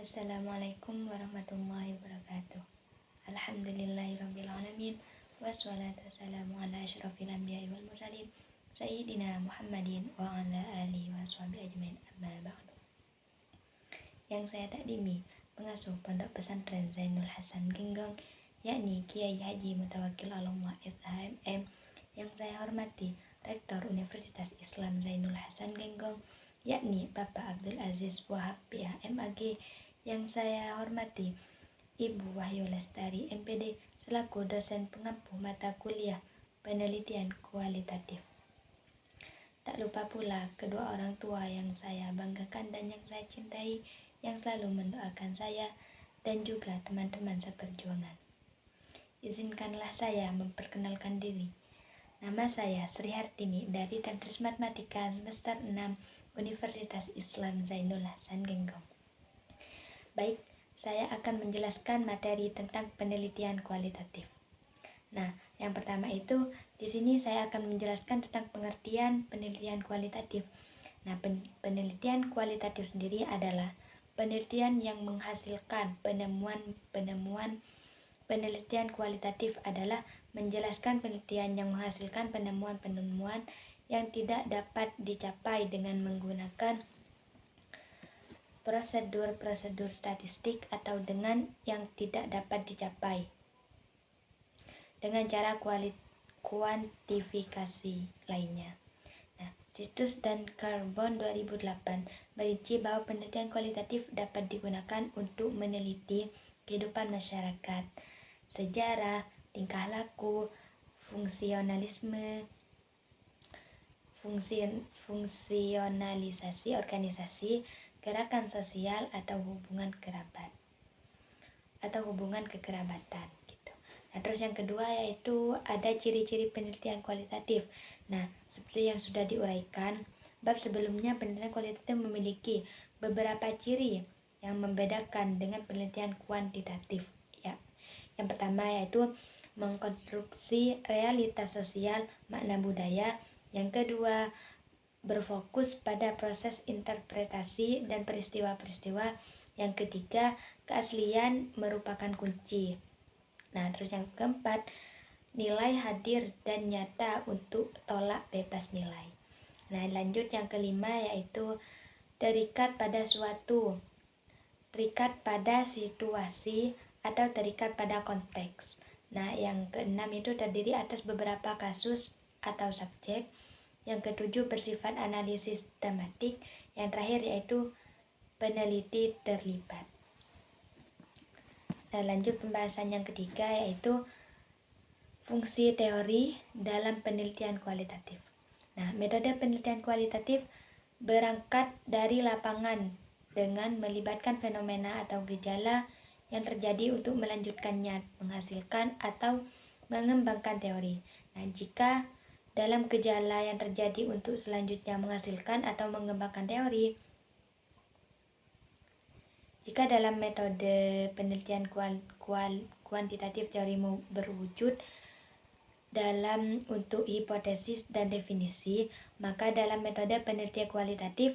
Assalamualaikum warahmatullahi wabarakatuh. Alhamdulillahirrabbilalamin. Wassalatu wassalamu ala asyrafil anbiya'i wal mursalin Sayyidina Muhammadin wa ala alihi wa sahbihi ajmain, amma ba'du. Yang saya takdimi, pengasuh Pondok Pesantren Zainul Hasan Genggong, yakni Kiai Haji Mutawakkil Allah SHMM. Yang saya hormati Rektor Universitas Islam Zainul Hasan Genggong, yakni Bapak Abdul Aziz Wahab PH.MAG. Yang saya hormati Ibu Wahyu Lestari MPD selaku dosen pengampu mata kuliah penelitian kualitatif. Tak lupa pula kedua orang tua yang saya banggakan dan yang saya cintai, yang selalu mendoakan saya dan juga teman-teman seperjuangan. Izinkanlah saya memperkenalkan diri. Nama saya Sri Hartini dari Tadris Matematika semester 6 Universitas Islam Zainul Hasan Genggong. Baik, saya akan menjelaskan materi tentang penelitian kualitatif. Nah, yang pertama itu di sini saya akan menjelaskan tentang pengertian penelitian kualitatif. Nah, penelitian kualitatif sendiri adalah penelitian yang menghasilkan penemuan. Penelitian kualitatif adalah menjelaskan penelitian yang menghasilkan penemuan-penemuan yang tidak dapat dicapai dengan menggunakan prosedur-prosedur statistik atau dengan yang tidak dapat dicapai dengan cara kuantifikasi lainnya. Nah, Situs dan Carbon 2008 merinci bahwa penelitian kualitatif dapat digunakan untuk meneliti kehidupan masyarakat, sejarah, tingkah laku, fungsionalisme, fungsionalisasi organisasi, gerakan sosial atau hubungan kerabat atau hubungan kekerabatan gitu. Nah, terus yang kedua yaitu ada ciri-ciri penelitian kualitatif. Nah, seperti yang sudah diuraikan bab sebelumnya, penelitian kualitatif memiliki beberapa ciri yang membedakan dengan penelitian kuantitatif. Ya. Yang pertama yaitu mengkonstruksi realitas sosial, makna budaya. Yang kedua, berfokus pada proses interpretasi dan peristiwa-peristiwa. Yang ketiga, keaslian merupakan kunci. Nah, terus yang keempat, nilai hadir dan nyata untuk tolak bebas nilai. Nah, lanjut yang kelima yaitu terikat pada situasi atau terikat pada konteks. Nah, yang keenam itu terdiri atas beberapa kasus atau subjek. Yang ketujuh bersifat analisis tematik. Yang terakhir yaitu peneliti terlibat. Nah, lanjut pembahasan yang ketiga yaitu fungsi teori dalam penelitian kualitatif. Nah, metode penelitian kualitatif berangkat dari lapangan dengan melibatkan fenomena atau gejala yang terjadi untuk melanjutkannya, menghasilkan atau mengembangkan teori. Nah, jika dalam gejala yang terjadi untuk selanjutnya menghasilkan atau mengembangkan teori. Jika dalam metode penelitian kuantitatif teori berwujud dalam untuk hipotesis dan definisi, maka dalam metode penelitian kualitatif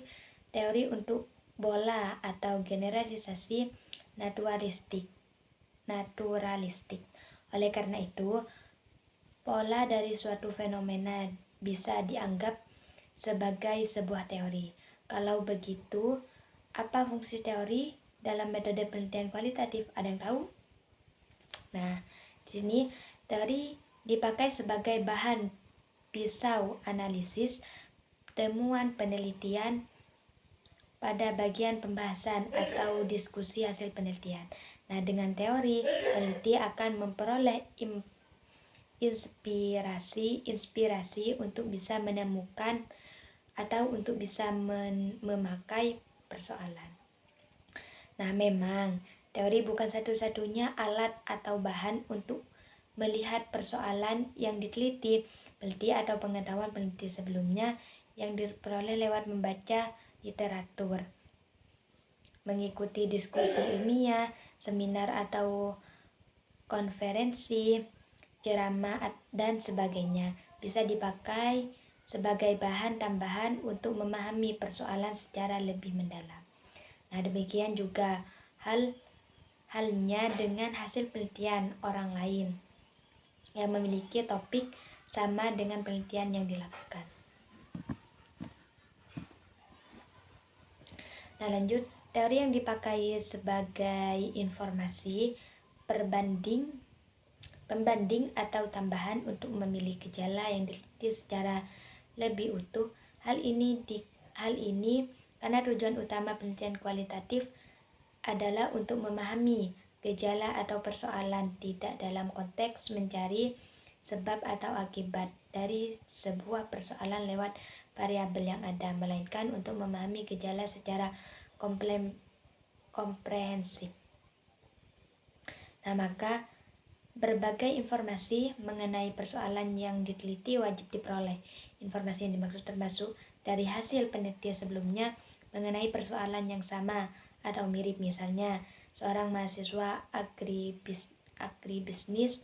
teori untuk pola atau generalisasi naturalistik. Oleh karena itu, pola dari suatu fenomena bisa dianggap sebagai sebuah teori. Kalau begitu, apa fungsi teori dalam metode penelitian kualitatif? Ada yang tahu? Nah, di sini teori dipakai sebagai bahan pisau analisis temuan penelitian pada bagian pembahasan atau diskusi hasil penelitian. Nah, dengan teori, peneliti akan memperoleh inspirasi untuk bisa menemukan atau untuk bisa memakai persoalan. Nah, memang teori bukan satu-satunya alat atau bahan untuk melihat persoalan yang diteliti. Peneliti atau pengetahuan peneliti sebelumnya yang diperoleh lewat membaca literatur, mengikuti diskusi ilmiah, seminar atau konferensi, ceramah dan sebagainya, bisa dipakai sebagai bahan tambahan untuk memahami persoalan secara lebih mendalam. Nah, demikian juga halnya dengan hasil penelitian orang lain yang memiliki topik sama dengan penelitian yang dilakukan. Nah, lanjut, teori yang dipakai sebagai informasi pembanding atau tambahan untuk memilih gejala yang diteliti secara lebih utuh. Hal ini karena tujuan utama penelitian kualitatif adalah untuk memahami gejala atau persoalan, tidak dalam konteks mencari sebab atau akibat dari sebuah persoalan lewat variabel yang ada, melainkan untuk memahami gejala secara komprehensif. Nah, maka berbagai informasi mengenai persoalan yang diteliti wajib diperoleh. Informasi yang dimaksud termasuk dari hasil penelitian sebelumnya mengenai persoalan yang sama atau mirip. Misalnya, seorang mahasiswa agribisnis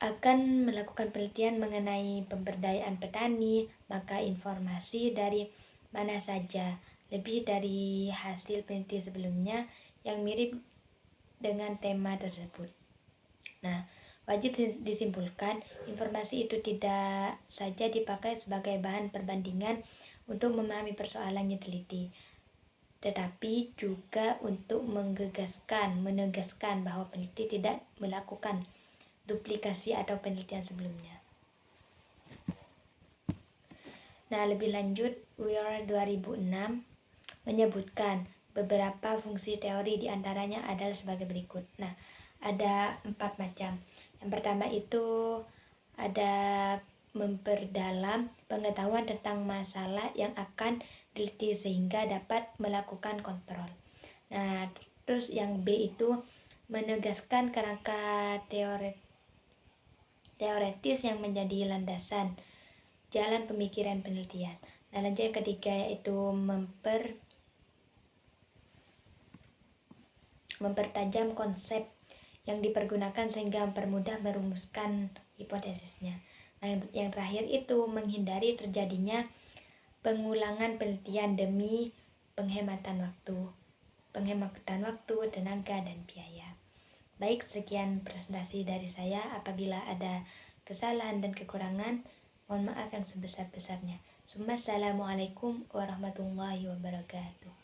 akan melakukan penelitian mengenai pemberdayaan petani, maka informasi dari mana saja lebih dari hasil penelitian sebelumnya yang mirip dengan tema tersebut. Nah, wajib disimpulkan, informasi itu tidak saja dipakai sebagai bahan perbandingan untuk memahami persoalan yang diteliti, tetapi juga untuk menegaskan bahwa peneliti tidak melakukan duplikasi atau penelitian sebelumnya. Nah, lebih lanjut, Weir 2006 menyebutkan beberapa fungsi teori, diantaranya adalah sebagai berikut. Nah, ada 4 macam. Yang pertama itu ada memperdalam pengetahuan tentang masalah yang akan diteliti sehingga dapat melakukan kontrol. Nah, terus yang B itu menegaskan kerangka teoretis yang menjadi landasan jalan pemikiran penelitian. Nah, lanjut yang ketiga yaitu mempertajam konsep yang dipergunakan sehingga mempermudah merumuskan hipotesisnya. Nah, yang terakhir itu menghindari terjadinya pengulangan penelitian demi penghematan waktu, tenaga, dan biaya. Baik, sekian presentasi dari saya. Apabila ada kesalahan dan kekurangan, mohon maaf yang sebesar-besarnya. Assalamualaikum warahmatullahi wabarakatuh.